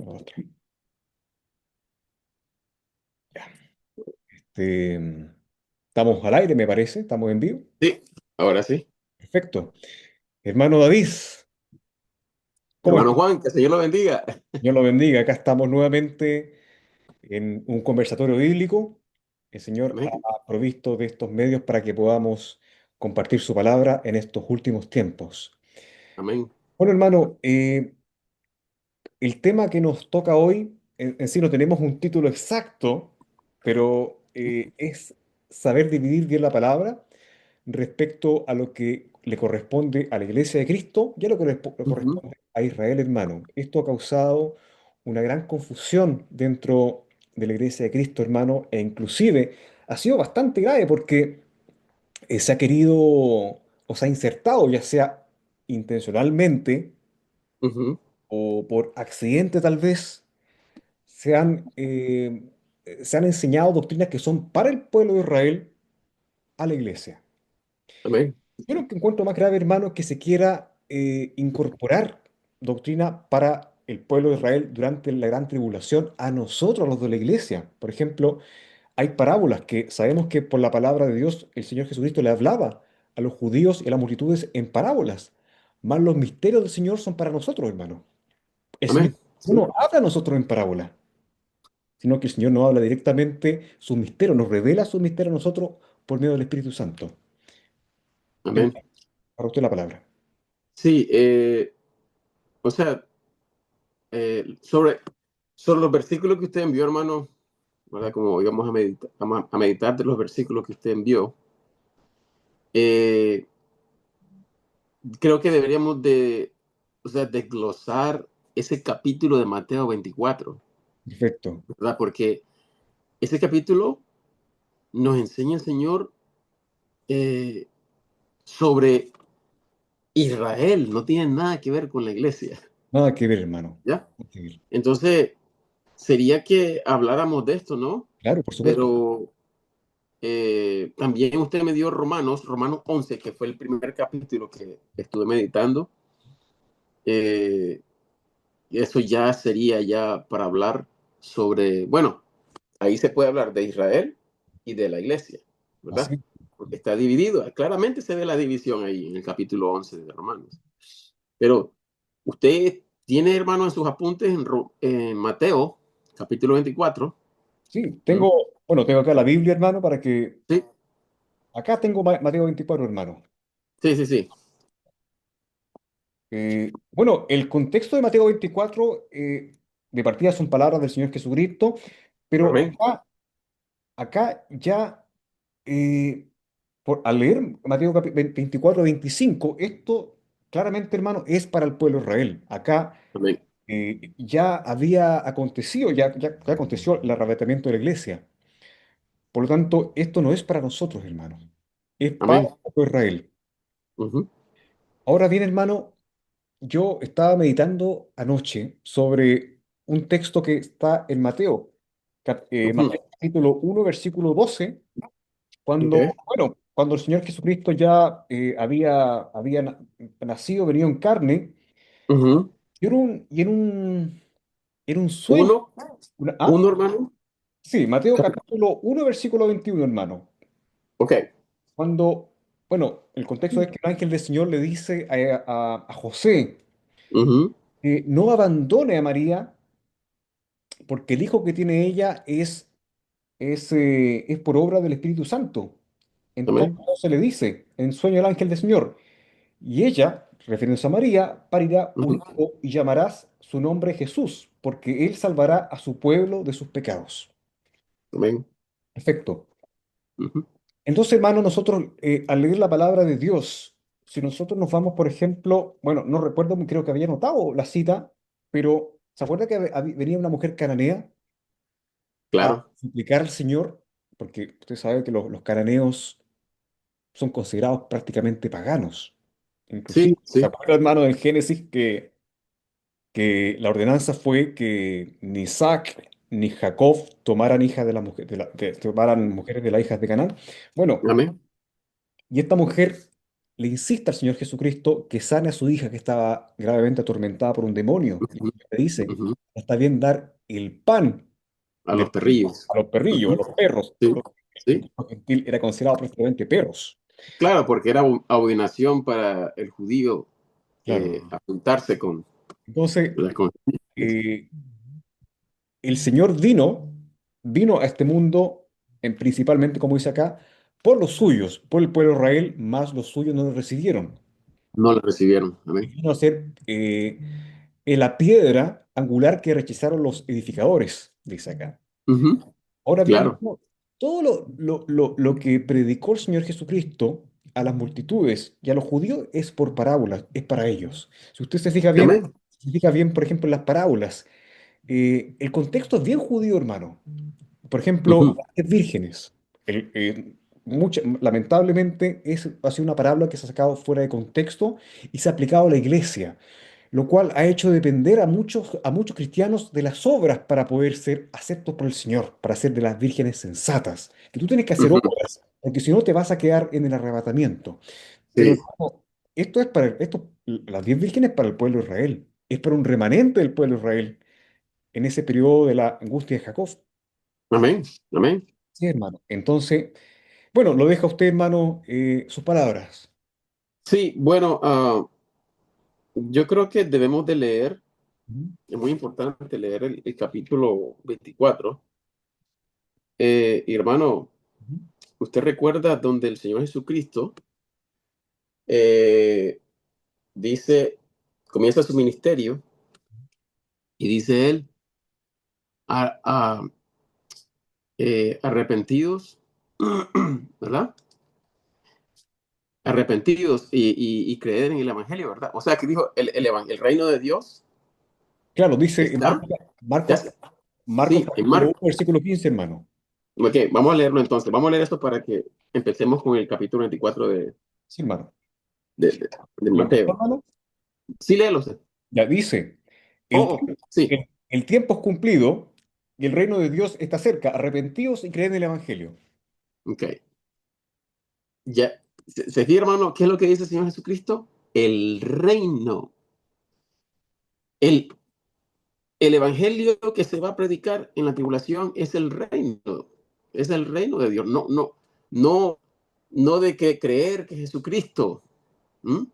Otra. Ya. Este, estamos al aire, me parece. Estamos en vivo. Sí, ahora sí. Perfecto. Hermano David, ¿cómo Hermano está? Juan, que el Señor lo bendiga. Dios lo bendiga. Acá estamos nuevamente en un conversatorio bíblico. El Señor Amén. ha provisto de estos medios para que podamos compartir su palabra en estos últimos tiempos. Amén. Bueno, hermano, el tema que nos toca hoy, en sí no tenemos un título exacto, pero es saber dividir bien la palabra respecto a lo que le corresponde a la Iglesia de Cristo y a lo que le Ujú. corresponde a Israel, hermano. Esto ha causado una gran confusión dentro de la Iglesia de Cristo, hermano, e inclusive ha sido bastante grave porque se ha querido o se ha insertado, ya sea intencionalmente Ujú. o por accidente tal vez, se han enseñado doctrinas que son para el pueblo de Israel a la Iglesia. Amén. Yo lo que encuentro más grave, hermano, es que se quiera incorporar doctrina para el pueblo de Israel durante la gran tribulación a nosotros, los de la iglesia. Por ejemplo, hay parábolas que sabemos que por la palabra de Dios el Señor Jesucristo le hablaba a los judíos y a las multitudes en parábolas. Más los misterios del Señor son para nosotros, hermano. El Señor Amén. no Sí. nos habla a nosotros en parábolas, sino que el Señor nos habla directamente sus misterios, nos revela sus misterios a nosotros por medio del Espíritu Santo. Amén. Hermano, para usted la palabra. Sí, o sea, sobre los versículos que usted envió, hermano, ¿verdad? Como íbamos a meditar, vamos a meditar de los versículos que usted envió. eh, Creo que deberíamos de, o sea, desglosar ese capítulo de Mateo 24, Perfecto. ¿verdad? Porque ese capítulo nos enseña el Señor eh, sobre Israel, no tiene nada que ver con la iglesia, Nada que ver, hermano. ¿ya? Nada que ver. Entonces, sería que habláramos de esto, ¿no? Claro, por supuesto. Pero también usted me dio Romanos 11, que fue el primer capítulo que estuve meditando. Y eso ya sería ya para hablar sobre, bueno, ahí se puede hablar de Israel y de la iglesia, ¿verdad? Así. Porque está dividido. Claramente se ve la división ahí en el capítulo 11 de Romanos. Pero usted tiene, hermano, en sus apuntes en Mateo, capítulo 24. Sí, ¿Mm? tengo acá la Biblia, hermano, para que... Sí, Acá tengo Mateo 24, hermano. sí, sí, sí. Bueno, el contexto de Mateo 24, de partida son palabras del Señor Jesucristo, pero Amén. acá ya, eh, al leer Mateo 24, 25, esto claramente, hermano, es para el pueblo de Israel. Acá Amén. ya había acontecido, ya aconteció el arrebatamiento de la iglesia. Por lo tanto, esto no es para nosotros, hermano. Es para Amén. el pueblo de Israel. Ujú. Ahora bien, hermano, yo estaba meditando anoche sobre un texto que está en Mateo, Ujú. Mateo capítulo 1, versículo 12, Ok. cuando el Señor Jesucristo ya había nacido, venido en carne, Ujú. y en un sueño, Uno, ¿ah? uno, hermano. Sí, Mateo Cap- capítulo 1, versículo 21, hermano. Ok. Cuando, el contexto es que el ángel del Señor le dice a José Ujú. que no abandone a María porque el hijo que tiene ella es por obra del Espíritu Santo. Amén. Entonces le dice en sueño el ángel del Señor, y ella, refiriéndose a María, parirá un Ujú. hijo y llamarás su nombre Jesús, porque él salvará a su pueblo de sus pecados. Amén. Perfecto. Ujú. Entonces, hermano, nosotros al leer la palabra de Dios, si nosotros nos vamos, por ejemplo, bueno, no recuerdo, creo que había notado la cita, pero ¿se acuerda que venía una mujer cananea a Claro. suplicar al Señor? Porque usted sabe que los cananeos son considerados prácticamente paganos. Inclusive, Sí, ¿se sí. acuerda, hermano, del Génesis que la ordenanza fue que ni Isaac ni Jacob tomaran hijas de la mujer, tomaran mujeres de las hijas de Canaán? Bueno, Amén. y esta mujer le insiste al Señor Jesucristo que sane a su hija que estaba gravemente atormentada por un demonio. Y el Ujú, Señor le dice, ujú. está bien dar el pan A del los reino perrillos. a los perrillos, a Ujú. los perros. Sí, El sí. pueblo gentil era considerado prácticamente perros. Claro, porque era abominación para el judío Claro. apuntarse con Entonces, las conciencias. eh, el Señor vino a este mundo, principalmente, como dice acá, por los suyos, por el pueblo de Israel, más los suyos no lo recibieron. No la recibieron. Y Amén. vino a ser la piedra angular que rechazaron los edificadores, dice acá. Ujú. Ahora bien, Claro. hermano, todo lo que predicó el Señor Jesucristo a las multitudes y a los judíos es por parábolas, es para ellos. Si usted Amén. se fija bien, por ejemplo, en las parábolas, el contexto es bien judío, hermano. Por ejemplo, Ujú. las 10 vírgenes. Lamentablemente, ha sido una parábola que se ha sacado fuera de contexto y se ha aplicado a la iglesia, lo cual ha hecho depender a muchos cristianos de las obras para poder ser aceptos por el Señor, para ser de las vírgenes sensatas. Que tú tienes que hacer Ujú. obras, porque si no te vas a quedar en el arrebatamiento. Pero Sí. hermano, las 10 vírgenes para el pueblo de Israel, es para un remanente del pueblo de Israel en ese periodo de la angustia de Jacob. Amén. Amén. Sí, hermano. Entonces, bueno, lo deja usted, hermano, sus palabras. Sí, bueno, yo creo que debemos de leer, Ujú, es muy importante leer el capítulo 24. Y hermano, ujú. usted recuerda donde el Señor Jesucristo eh, dice, comienza su ministerio y dice él, "A- a- arrepentidos, ¿verdad? Arrepentidos y creer en el Evangelio, ¿verdad? O sea, que dijo, el reino de Dios Claro, dice en está, ya, Marcos, Marcos sí, en capítulo 1, Marcos. versículo 15, hermano. Ok, vamos a leerlo entonces. Vamos a leer esto para que empecemos con el capítulo 24 Sí, hermano. de, de- de ¿Lo encontró, Mateo. hermano? Sí, léelo usted. Ya dice, Oh, el, oh, tiempo- sí, el tiempo es cumplido y el reino de Dios está cerca. Arrepentidos y creen en el Evangelio. ok. Ya, se fija, hermano, ¿qué es lo que dice el Señor Jesucristo? El reino, el, el evangelio que se va a predicar en la tribulación es el reino de Dios. No, no, no, no de que creer que Jesucristo, ¿m?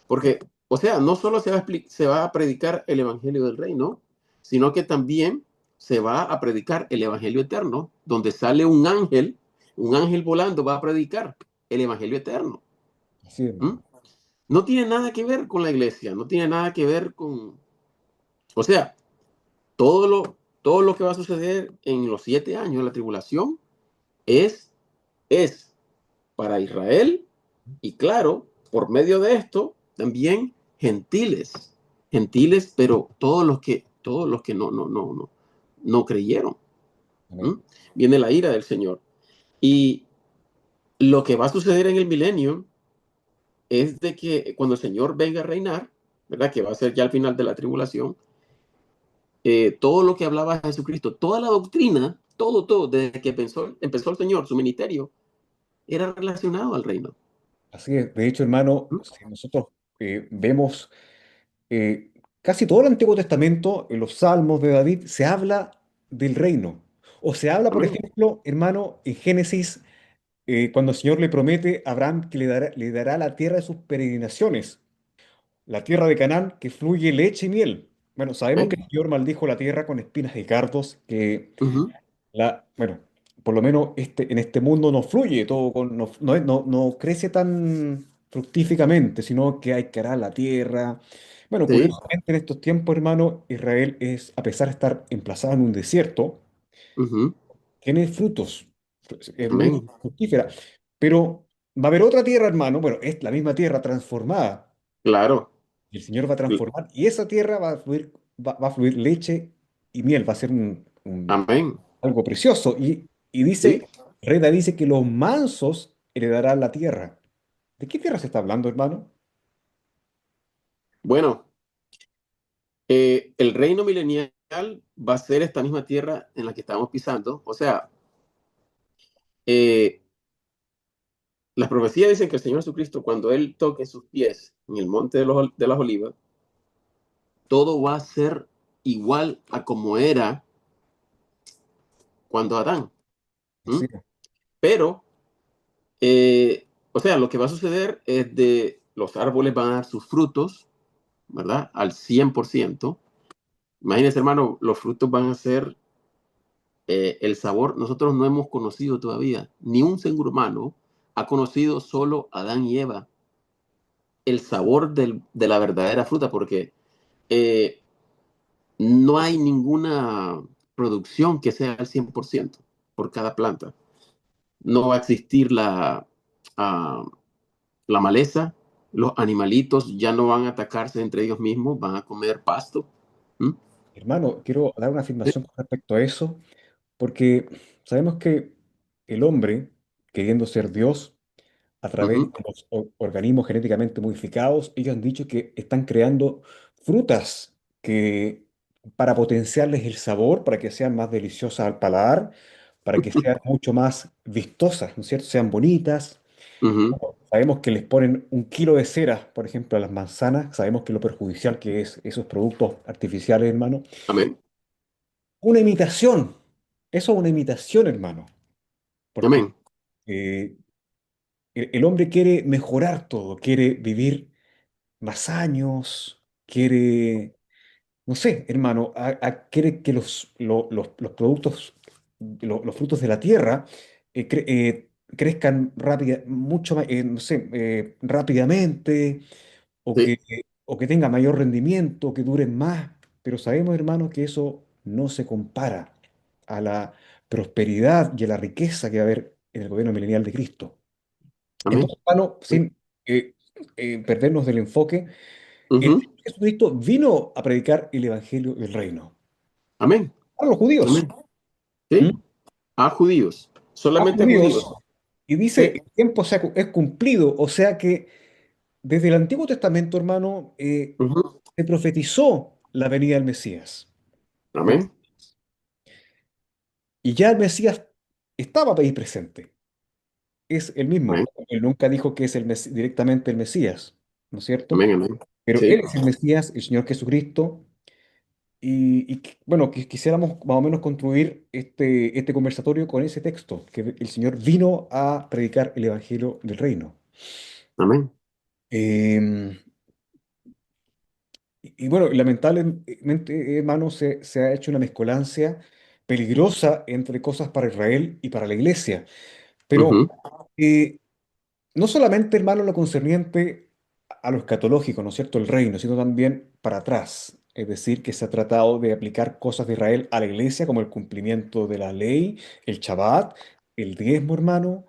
Porque, o sea, no solo se va a predicar el evangelio del reino, sino que también se va a predicar el evangelio eterno, donde sale un ángel volando va a predicar el evangelio eterno. Así es, ¿M? hermano. No tiene nada que ver con la iglesia, no tiene nada que ver con, o sea, todo lo que va a suceder en los 7 años de la tribulación es, es para Israel y claro, por medio de esto también gentiles, gentiles, pero todos los que no creyeron. ¿M? Amén. Viene la ira del Señor. Y lo que va a suceder en el milenio es de que cuando el Señor venga a reinar, ¿verdad? Que va a ser ya al final de la tribulación, todo lo que hablaba Jesucristo, toda la doctrina, todo, desde que empezó el Señor, su ministerio, era relacionado al reino. Así es. De hecho, hermano, ¿Mm? si nosotros vemos casi todo el Antiguo Testamento, en los Salmos de David, se habla del reino. O se habla, por Amén. ejemplo, hermano, en Génesis, cuando el Señor le promete a Abraham que le dará la tierra de sus peregrinaciones, la tierra de Canaán que fluye leche y miel. Bueno, sabemos que el Amén. Señor maldijo la tierra con espinas y cardos, que Ujú. bueno, por lo menos en este mundo no fluye todo, no crece tan fructíficamente, sino que hay que arar la tierra. Bueno, Sí. curiosamente en estos tiempos, hermano, Israel es, a pesar de estar emplazado en un desierto, Ujú. tiene frutos, es muy Amén. fructífera. Pero va a haber otra tierra, hermano, bueno, es la misma tierra transformada, Claro. y el Señor va a transformar, y esa tierra va a fluir leche y miel, va a ser Amén. algo precioso. Y Sí. Reda dice que los mansos heredarán la tierra. ¿De qué tierra se está hablando, hermano? Bueno, el reino milenial va a ser esta misma tierra en la que estamos pisando. O sea, eh, las profecías dicen que el Señor Jesucristo, cuando Él toque sus pies en el monte de las olivas, todo va a ser igual a como era cuando Adán. ¿Mm? Así es. Pero, o sea, lo que va a suceder es de los árboles van a dar sus frutos, ¿verdad? Al 100%. Imagínense, hermano, los frutos van a ser el sabor. Nosotros no hemos conocido todavía, ni un ser humano ha conocido, solo Adán y Eva, el sabor de la verdadera fruta, porque eh, no hay ninguna producción que sea al 100% por cada planta. No va a existir ah, la maleza, los animalitos ya no van a atacarse entre ellos mismos, van a comer pasto. ¿Mm? Hermano, quiero dar una Sí. afirmación con respecto a eso, porque sabemos que el hombre, queriendo ser Dios, a través Ujú, de los organismos genéticamente modificados, ellos han dicho que están creando frutas que para potenciarles el sabor, para que sean más deliciosas al paladar, para que sean mucho más vistosas, ¿no es cierto? Sean bonitas. ujú. Sabemos que les ponen 1 kilo de cera, por ejemplo, a las manzanas. Sabemos que lo perjudicial que es esos productos artificiales, hermano. Amén, Una imitación. Eso es una imitación, hermano. Porque amén, eh, el hombre quiere mejorar todo, quiere vivir más años, quiere, no sé, hermano, quiere que los productos, los frutos de la tierra crezcan mucho más, no sé, rápidamente, o sí, que, o que tenga mayor rendimiento, que duren más. Pero sabemos, hermano, que eso no se compara a la prosperidad y a la riqueza que va a haber en el gobierno milenial de Cristo. amén, Entonces, hermano, sí, sin perdernos del enfoque, el ujú, Señor Jesucristo vino a predicar el Evangelio del Reino. amén, A los judíos. amén, sí, ¿Mm? a judíos, A solamente a judíos. judíos, Y dice, sí, el tiempo es cumplido. O sea que desde el Antiguo Testamento, hermano, ujú, se profetizó la venida del Mesías. ¿Mm? amén, Y ya el Mesías estaba ahí presente. Es el amén, mismo. Él nunca dijo que es directamente el Mesías, ¿no es cierto? amén, amén, Pero sí, Él es el Mesías, el Señor Jesucristo. Bueno, quisiéramos más o menos construir este conversatorio con ese texto, que el Señor vino a predicar el Evangelio del Reino. amén, Eh, bueno, lamentablemente, hermano, se ha hecho una mezcolancia peligrosa entre cosas para Israel y para la iglesia. Pero ujú, eh, no solamente, hermano, lo concerniente a lo escatológico, ¿no es cierto?, el reino, sino también para atrás. Es decir, que se ha tratado de aplicar cosas de Israel a la iglesia, como el cumplimiento de la ley, el Shabbat, el diezmo, hermano,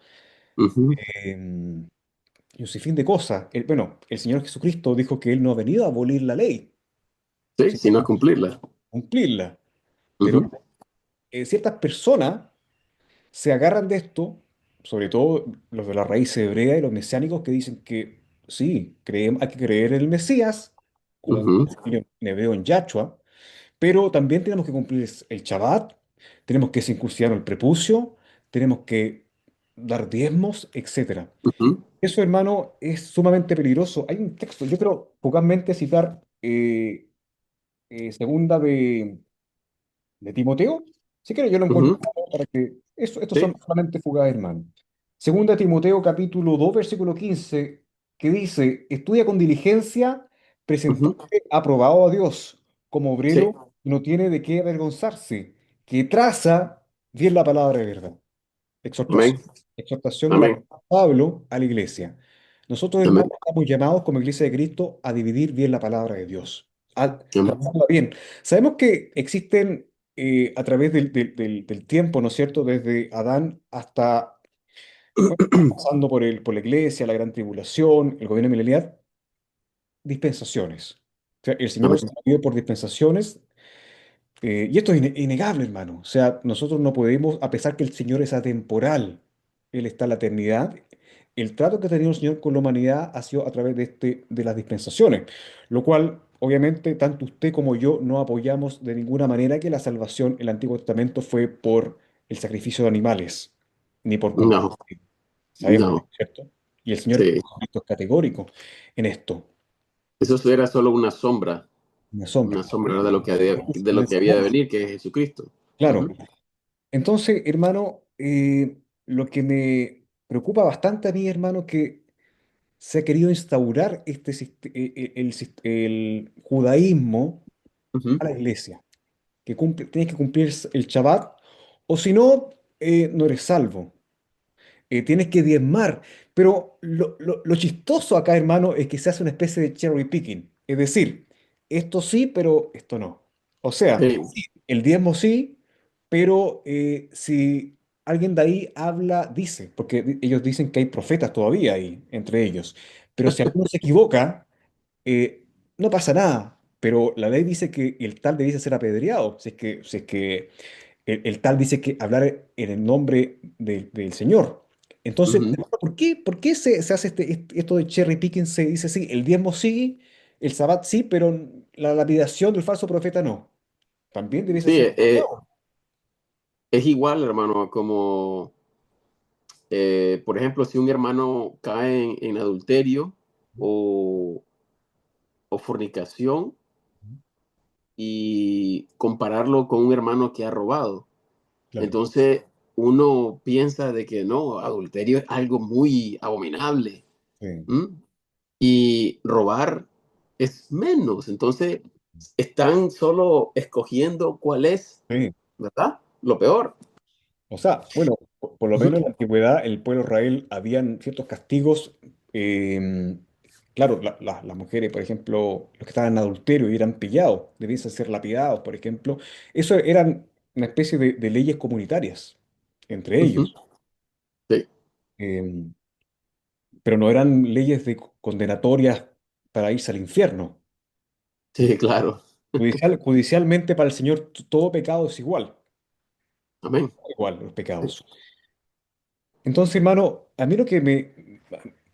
ujú, em, y un sinfín de cosas. Bueno, el Señor Jesucristo dijo que Él no ha venido a abolir la ley, sí, sino sino a a cumplirla, cumplirla. Pero ujú, ciertas personas se agarran de esto, sobre todo los de la raíz hebrea y los mesiánicos que dicen que sí, hay que creer en el Mesías, como ujú, en hebreo en Yahshua, pero también tenemos que cumplir el Shabbat, tenemos que circuncidar el prepucio, tenemos que dar diezmos, etcétera. ujú, Eso, hermano, es sumamente peligroso. Hay un texto, yo quiero fugazmente citar segunda de Timoteo. Si quieres, yo lo encuentro ujú, para que. Estos son sí, solamente fugadas, hermano. Segunda Timoteo, capítulo 2 versículo 15 que dice: Estudia con diligencia, ujú, presentarte aprobado a Dios, como sí, obrero, y no tiene de qué avergonzarse, que traza bien la palabra de verdad. Exhortación, amén, exhortación del amén, apóstol Pablo a la iglesia. Nosotros, amén, hermanos, estamos llamados como iglesia de Cristo a dividir bien la palabra de Dios, a amén, trabajarla bien. Sabemos que existen a través del tiempo, ¿no es cierto? Desde Adán hasta, bueno, pasando por la iglesia, la gran tribulación, el gobierno milenial, dispensaciones. O sea, el Señor nos amén, ha movido por dispensaciones. Y esto es innegable, hermano. O sea, nosotros no podemos, a pesar que el Señor es atemporal, Él está en la eternidad, el trato que ha tenido el Señor con la humanidad ha sido a través de las dispensaciones, lo cual, obviamente, tanto usted como yo no apoyamos de ninguna manera que la salvación en el Antiguo Testamento fue por el sacrificio de animales, ni por cumplir. no, Sabemos, no, ¿cierto? Y el Señor Sí. Jesucristo es categórico en esto, Eso era solo una una sombra. sombra de lo de Lo lo que había de enseñamos, venir, que es Jesucristo. claro. Ujú, Entonces, hermano, lo que me preocupa bastante a mí, hermano, que se ha querido instaurar el judaísmo ujú. a la iglesia, que tienes que cumplir el Shabbat, o si no, no eres salvo. Tienes que diezmar. Pero lo chistoso acá, hermano, es que se hace una especie de cherry picking. Es decir, esto sí, pero esto no. O sea, Sí, sí, el diezmo sí, pero si alguien de ahí habla, dice, porque ellos dicen que hay profetas todavía ahí, entre ellos. Pero si alguno se equivoca, no pasa nada. Pero la ley dice que el tal debiese ser apedreado, si es que el tal dice que hablar en el nombre del Señor. Entonces, ujú. hermano, ¿por qué se hace esto de cherry picking? Se dice sí, el diezmo sí, el sabbat sí, pero la lapidación del falso profeta no. También debiese Sí, ser apedreado. es igual, hermano, como, por ejemplo, si un hermano cae en adulterio o, o fornicación y compararlo con un hermano que ha robado. Claro. Entonces, uno piensa de que no, adulterio es algo muy abominable. Sí, ¿M? Y robar es menos. Entonces, están solo escogiendo cuál es, sí. ¿verdad? Lo peor. O sea, bueno, por lo Ujú, menos en la antigüedad, el pueblo de Israel habían ciertos castigos. Claro, las mujeres, por ejemplo, los que estaban en adulterio y eran pillados, debían ser lapidados, por ejemplo. Eso eran una especie de leyes comunitarias entre ujú. ellos. Sí, em, pero no eran leyes condenatorias para irse al infierno. sí, claro. Judicialmente para el Señor todo pecado es igual, Amén. igual los pecados. Entonces, hermano, a mí lo que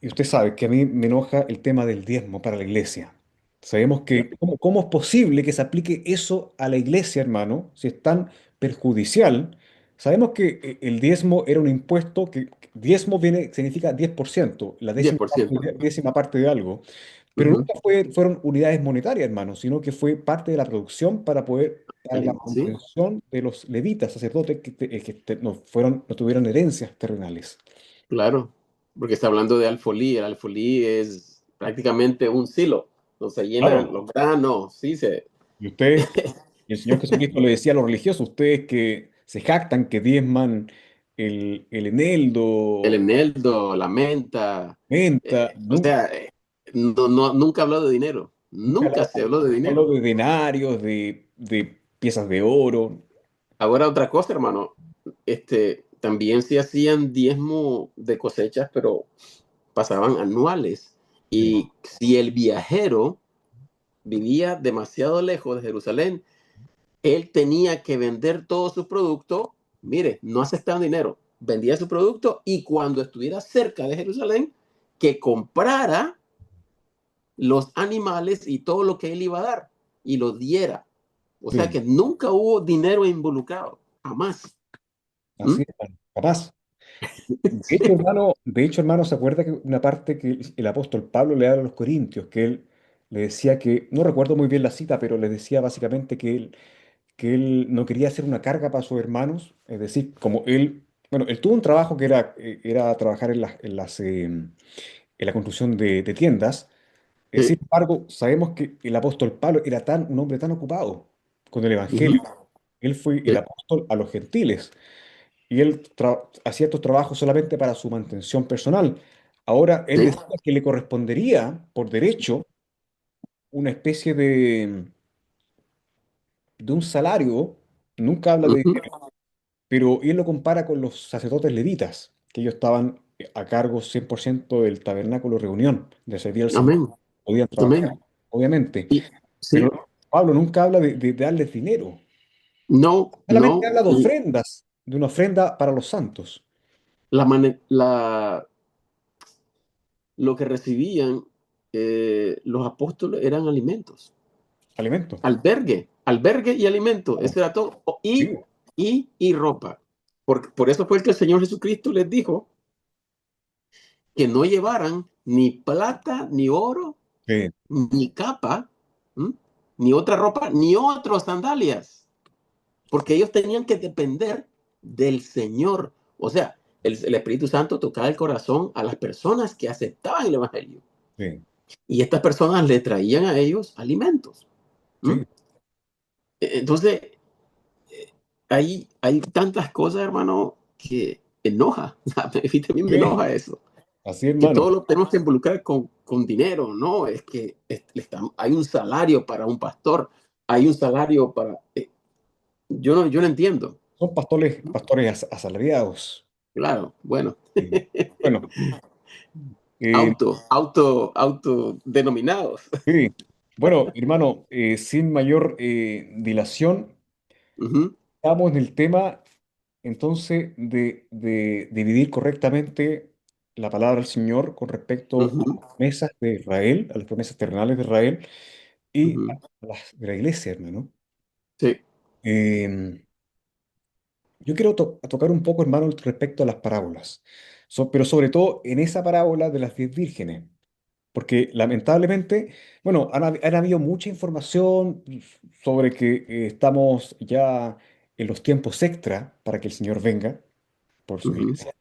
y usted sabe que a mí me enoja el tema del diezmo para la iglesia. Sabemos que, ¿cómo es posible que se aplique eso a la iglesia, hermano, si es tan perjudicial? Sabemos que el diezmo era un impuesto diezmo significa 10%, la 10%. décima parte de algo, pero Ujú. nunca fueron unidades monetarias, hermano, sino que fue parte de la producción para la Sí, manutención de los levitas, sacerdotes no tuvieron herencias terrenales. claro. Porque está hablando de alfolí. El alfolí es prácticamente un silo. No se llenan Claro. los granos. Sí, Y y el Señor Jesucristo le decía a los religiosos, ustedes que se jactan, que diezman el el eneldo, eneldo, la menta. menta, O sea, nunca habló de dinero. nunca Nunca se habló de habló dinero. de denarios, de piezas de oro. Ahora otra cosa, hermano. También se hacían diezmo de cosechas, pero pasaban anuales. Sí, Y si el viajero vivía demasiado lejos de Jerusalén, él tenía que vender todo su producto. Mire, no aceptaban dinero. Vendía su producto y cuando estuviera cerca de Jerusalén, que comprara los animales y todo lo que él iba a dar y lo diera. O sea sí, que nunca hubo dinero involucrado, jamás. ¿Mm? así es, hermano, capaz. De hecho, hermano, ¿se acuerda que una parte que el apóstol Pablo le habla a los corintios, que él le decía que, no recuerdo muy bien la cita, pero les decía básicamente que él no quería hacer una carga para sus hermanos, es decir, como él tuvo un trabajo que era trabajar en la construcción de tiendas. Sin Sí. embargo, sabemos que el apóstol Pablo era un hombre tan ocupado con el Ujú. Evangelio. Él fue el Sí. apóstol a los gentiles y él hacía estos trabajos solamente para su mantención personal. Ahora, él Sí. decía que le correspondería, por derecho, una especie de un salario, nunca habla de Ujú. dinero, pero él lo compara con los sacerdotes levitas, que ellos estaban a cargo 100% del tabernáculo reunión, de servir al Señor. Amén. Podían Amén. trabajar, obviamente, Y sí, pero Pablo nunca habla de darles dinero, no, solamente no. habla de ofrendas, de una ofrenda para los santos, Lo que recibían los apóstoles eran alimentos. alimentos. Albergue y alimento, Claro, eso era todo. sí, Y ropa. Por eso fue que el Señor Jesucristo les dijo que no llevaran ni plata, ni oro, sí, ni capa, ¿m? Ni otra ropa, ni otras sandalias, porque ellos tenían que depender del Señor. O sea, el Espíritu Santo tocaba el corazón a las personas que aceptaban el Evangelio. sí, Y estas personas le traían a ellos alimentos. ¿M? sí. Entonces, hay tantas cosas, hermano, que enoja. A mí también me Sí, enoja eso. así, Que hermano. todo lo tenemos que involucrar con dinero, ¿no? Es que hay un salario para un pastor, hay un salario para... yo no entiendo. Son pastores asalariados. Claro, bueno, Sí. Bueno, eh, autodenominados. sí. Bueno, hermano, sin mayor dilación, Ujú, estamos en el tema entonces de dividir correctamente la palabra del Señor con respecto a ujú, las promesas de Israel, a las promesas terrenales de Israel y a ujú. las de la iglesia, hermano. Sí. Eh, yo quiero tocar un poco, hermano, respecto a las parábolas, pero sobre todo en esa parábola de las 10 vírgenes. Porque lamentablemente, bueno, han habido mucha información sobre que estamos ya en los tiempos extra para que el Señor venga por su Ujú. iglesia.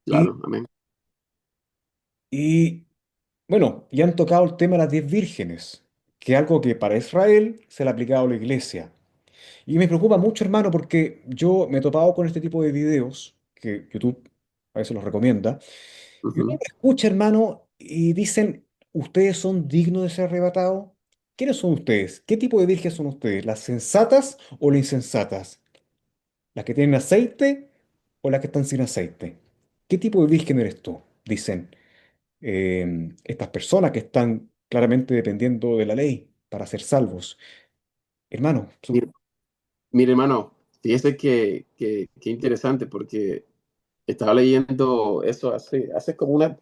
Y, Claro, amén. y bueno, ya han tocado el tema de las 10 vírgenes, que es algo que para Israel se le ha aplicado a la iglesia. Y me preocupa mucho, hermano, porque yo me he topado con este tipo de videos que YouTube a veces los recomienda. Y uno Ujú. escucha, hermano, y dicen, ¿ustedes son dignos de ser arrebatados? ¿Quiénes son ustedes? ¿Qué tipo de virgen son ustedes? ¿Las sensatas o las insensatas? ¿Las que tienen aceite o las que están sin aceite? ¿Qué tipo de virgen eres tú? Dicen estas personas que están claramente dependiendo de la ley para ser salvos. Hermano, Mire, mire, hermano, fíjese que interesante porque estaba leyendo eso hace como una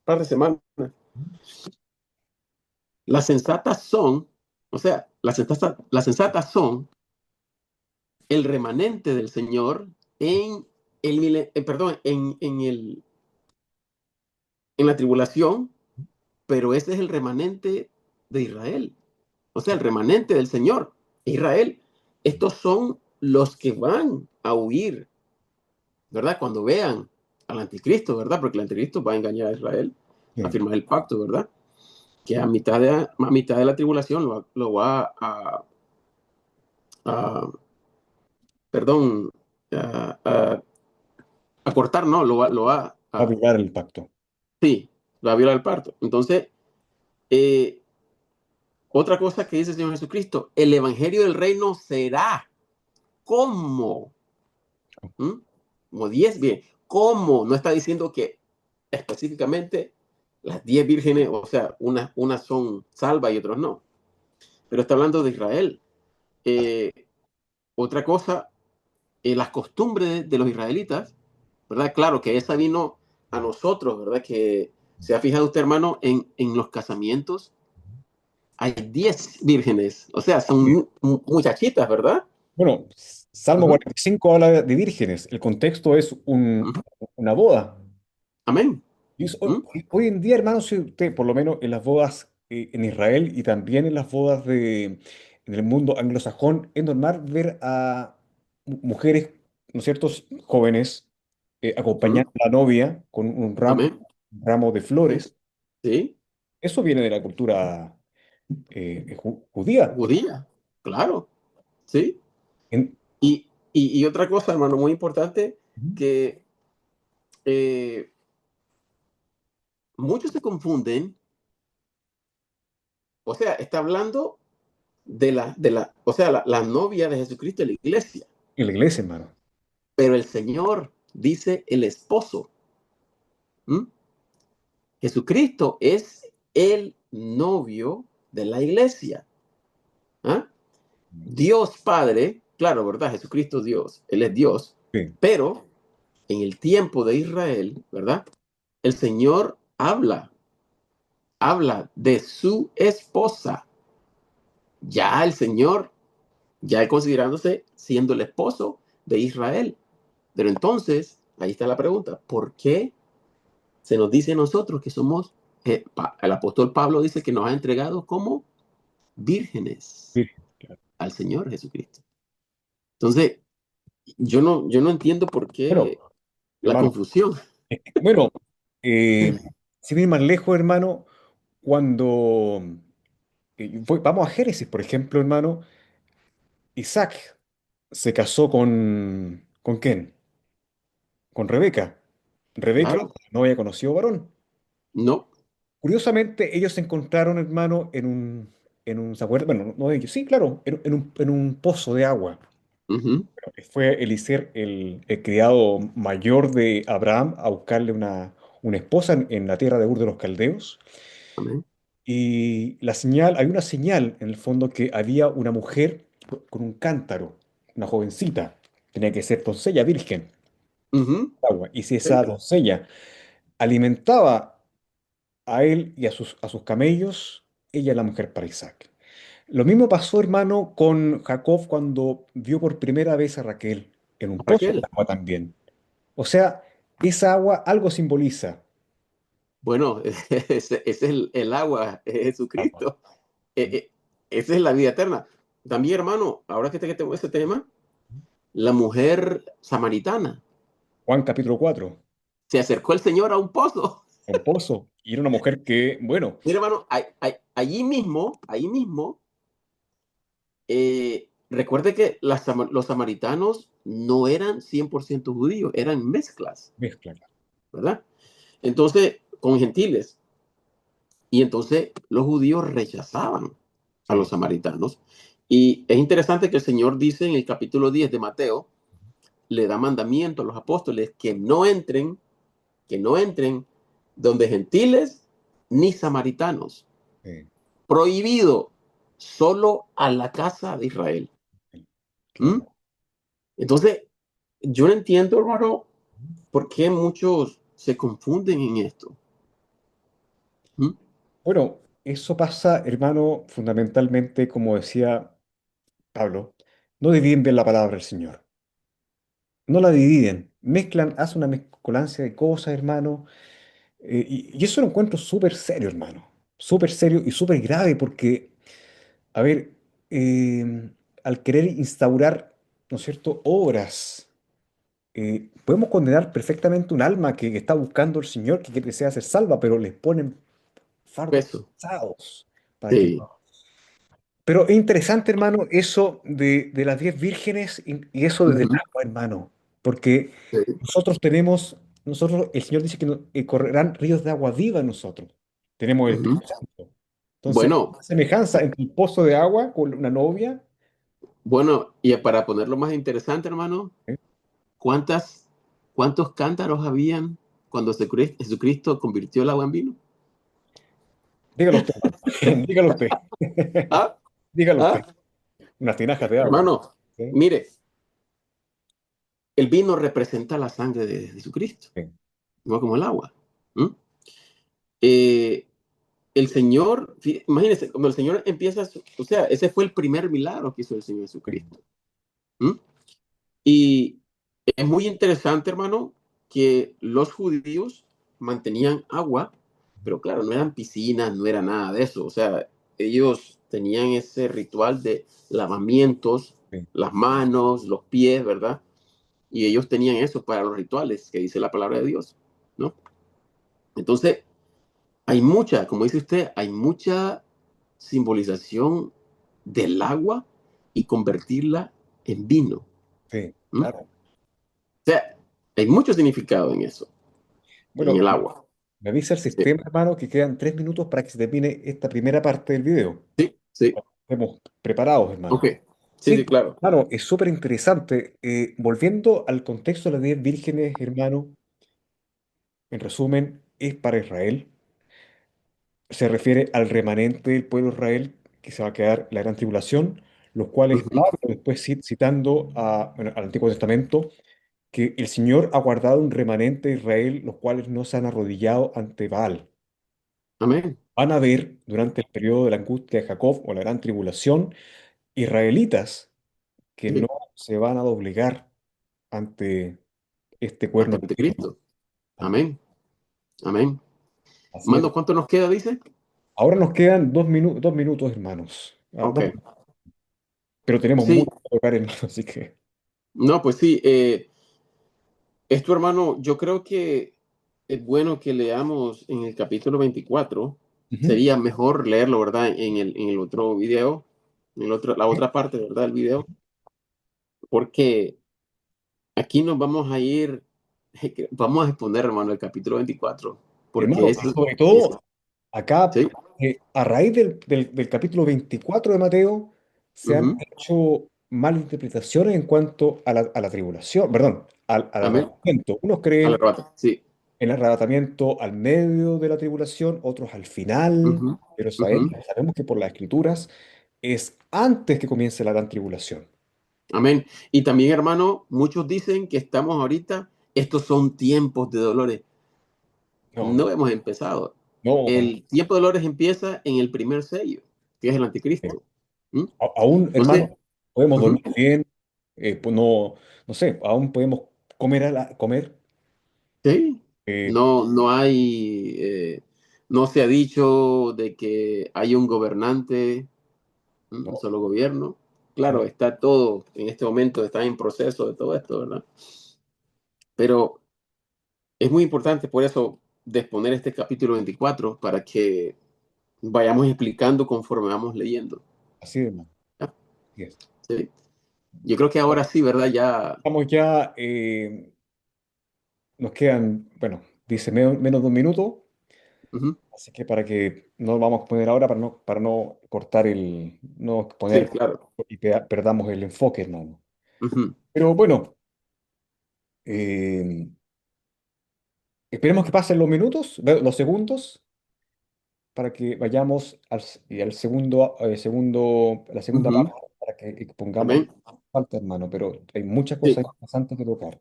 par de semanas. Las sensatas son, o sea, las sensatas son el remanente del Señor en perdón, en la tribulación, pero ese es el remanente de Israel, o sea, el remanente del Señor, Israel. Estos son los que van a huir, ¿verdad? Cuando vean al anticristo, ¿verdad? Porque el anticristo va a engañar a Israel, a sí, firmar el pacto, ¿verdad? Que a mitad de la tribulación lo va a perdón, a cortar, no, va a violar el pacto. sí, va a violar el pacto. Entonces, eh, otra cosa que dice el Señor Jesucristo, el evangelio del reino será como, ¿m? Como 10 bien, como, no está diciendo que específicamente las 10 vírgenes, o sea, unas son salvas y otras no, pero está hablando de Israel. Eh, Otra cosa, las costumbres de los israelitas, ¿verdad? Claro que esa vino a nosotros, ¿verdad? Que se ha fijado usted, hermano, en los casamientos hay 10 vírgenes, o sea, son muchachitas, ¿verdad? Bueno, Salmo Ujú, 45 habla de vírgenes. El contexto es ujú. una boda. Amén. ¿Mm? Hoy en día, hermano, si usted, por lo menos en las bodas en Israel y también en las bodas en el mundo anglosajón, es normal ver a mujeres, ¿no es cierto?, jóvenes, Ujú. acompañando a la novia con Amén. un ramo de Sí. flores. Sí. Eso viene de la cultura judía. Judía. Claro. Sí. En- Y otra cosa, hermano, muy importante, Ujú. que eh, muchos se confunden, o sea, está hablando o sea, la novia de Jesucristo es la iglesia, En la iglesia, hermano. pero el Señor dice el esposo. ¿Mm? Jesucristo es el novio de la iglesia. ¿Ah? Dios Padre, claro, ¿verdad? Jesucristo Dios, Él es Dios, Sí. pero en el tiempo de Israel, ¿verdad? El Señor habla de su esposa. Ya el Señor, ya él considerándose siendo el esposo de Israel. Pero entonces, ahí está la pregunta, ¿por qué se nos dice a nosotros que somos, el apóstol Pablo dice que nos ha entregado como vírgenes Virgen, claro. al Señor Jesucristo. Entonces, yo no entiendo por Bueno, qué la hermano, confusión. bueno, eh, sin ir más lejos, hermano, cuando vamos a Génesis, por ejemplo, hermano, Isaac se casó ¿con quién? Con Rebeca. Rebeca Claro, no había conocido varón. no. Curiosamente, ellos se encontraron, hermano, ¿se acuerdan? Bueno, no ellos, sí, claro, en un pozo de agua. Ujú, Fue Eliezer el criado mayor de Abraham a buscarle una esposa en la tierra de Ur de los Caldeos. amén. Y hay una señal en el fondo que había una mujer con un cántaro, una jovencita, tenía que ser doncella virgen, Ujú, agua. Y si esa sí, doncella alimentaba a él y a sus camellos, ella es la mujer para Isaac. Lo mismo pasó, hermano, con Jacob cuando vio por primera vez a Raquel en un pozo de Raquel. agua también. O sea, esa agua algo simboliza. Bueno, ese es el agua, es Agua. Jesucristo. Esa es la vida eterna. También, hermano, ahora que tengo ese tema, la mujer samaritana Juan capítulo 4, se acercó el Señor a un pozo. un pozo. Y era una mujer que, bueno, Mira, hermano, allí mismo, recuerde que los samaritanos no eran 100% judíos, eran mezclas, mezcla. ¿verdad? Entonces, con gentiles. Y entonces los judíos rechazaban a los Sí. samaritanos. Y es interesante que el Señor dice en el capítulo 10 de Mateo, le da mandamiento a los apóstoles que no entren donde gentiles ni samaritanos. Sí, Prohibido solo a la casa de Israel. sí, ¿Mm? claro. Entonces, yo no entiendo, hermano, por qué muchos se confunden en esto. ¿Mm? Bueno, eso pasa, hermano, fundamentalmente, como decía Pablo, no dividen bien la palabra del Señor. No la dividen, mezclan, hacen una mezcolancia de cosas, hermano. Y eso lo encuentro súper serio, hermano. Súper serio y súper grave porque, a ver, al querer instaurar, ¿no es cierto?, obras, podemos condenar perfectamente un alma que está buscando al Señor, que quiere que sea ser salva, pero les ponen fardos Eso. pesados para que... Sí. Pero es interesante, hermano, eso de las 10 vírgenes y eso desde el Ujú, agua, hermano, porque sí. el Señor dice que correrán ríos de agua viva en nosotros. Tenemos el Ujú. Espíritu Santo. Entonces, Bueno, semejanza entre el pozo de agua con una novia. bueno, y para ponerlo más interesante, hermano, ¿Eh? ¿cuántas, ¿cuántos cántaros habían cuando Jesucristo convirtió el agua en vino? Dígalo usted, hermano. Dígalo usted. ¿Ah? Dígalo usted. ¿Ah? Unas tinajas de agua. Hermano, ¿Sí? mire, el vino representa la sangre de Jesucristo, Sí. no como el agua. ¿Mm? Eh, el Señor, imagínense, cuando el Señor empieza, o sea, ese fue el primer milagro que hizo el Señor Sí. Jesucristo. ¿Mm? Y es muy interesante, hermano, que los judíos mantenían agua, pero claro, no eran piscinas, no era nada de eso. O sea, ellos tenían ese ritual de lavamientos, Sí. las manos, los pies, ¿verdad? Y ellos tenían eso para los rituales que dice la palabra de Dios, ¿no? Entonces, hay mucha, como dice usted, hay mucha simbolización del agua y convertirla en vino. Sí, ¿Mm? O claro. sea, hay mucho significado en eso, en Bueno, el agua. me avisa el Sí, sistema, hermano, que quedan 3 minutos para que se termine esta primera parte del video. sí, sí. Estemos preparados, Ok. hermano. Sí, Sí, sí, claro. claro, es súper interesante. Volviendo al contexto de las 10 vírgenes, hermano, en resumen, es para Israel. Se refiere al remanente del pueblo de Israel que se va a quedar en la gran tribulación, los cuales Ujú. Pablo, después citando bueno, al Antiguo Testamento, que el Señor ha guardado un remanente de Israel, los cuales no se han arrodillado ante Baal. Amén. Van a ver durante el periodo de la angustia de Jacob o la gran tribulación israelitas que no Sí, se van a doblegar ante este cuerno hasta de Cristo Anticristo. también. Amén. Amén. Así es. Mando, ¿cuánto nos queda, dice? Ahora nos quedan 2 minutos, hermanos. Ok. Pero tenemos mucho Sí, que tocar, hermano, así que. no, pues sí. Esto, hermano, yo creo que es bueno que leamos en el capítulo 24. Ujú. Sería mejor leerlo, ¿verdad? En el otro video, la otra parte, ¿verdad? Del video, porque aquí nos vamos a ir, vamos a exponer, hermano, el capítulo 24, porque Hermano, es, y sobre es todo, acá, sí, a raíz del capítulo 24 de Mateo, se han ujú, hecho malinterpretaciones en cuanto a la tribulación, perdón, al amén, arrebatamiento. Unos al creen arrebato, sí, en el arrebatamiento al medio de la tribulación, otros al final, ujú, pero ujú, sabemos que por las escrituras es antes que comience la gran tribulación. amén. Y también, hermano, muchos dicen que estamos ahorita, estos son tiempos de dolores. No, No no, hemos empezado. no, El tiempo de dolores empieza en el primer sello, que es el anticristo. ¿Mm? aún, Entonces, hermano, podemos ujú, dormir bien, pues no, no sé, aún podemos comer. sí, eh, no hay, no se ha dicho de que hay un gobernante, un no, solo gobierno. no, Claro, está todo, en este momento está en proceso de todo esto, ¿verdad? Pero es muy importante por eso de exponer este capítulo 24 para que vayamos explicando conforme vamos leyendo. así es, hermano, ¿Ya? así es. ¿Sí? Yo creo que ahora sí, ¿verdad? Ya. Estamos ya, nos quedan, bueno, dice menos de un minuto, Ujú. así que para que no lo vamos a poner ahora, para no cortar no Sí, exponer claro. y perdamos el enfoque, hermano. Ujú. Pero bueno, eh, esperemos que pasen los minutos, los segundos, para que vayamos al a la segunda Ujú. parte, para que expongamos Amén. falta, hermano, pero hay muchas Sí, cosas interesantes que tocar.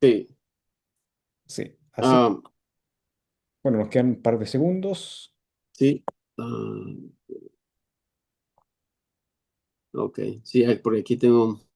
sí. Sí, así, Ah, bueno, nos quedan un par de segundos. sí. Ah, ok. Sí, por aquí tengo.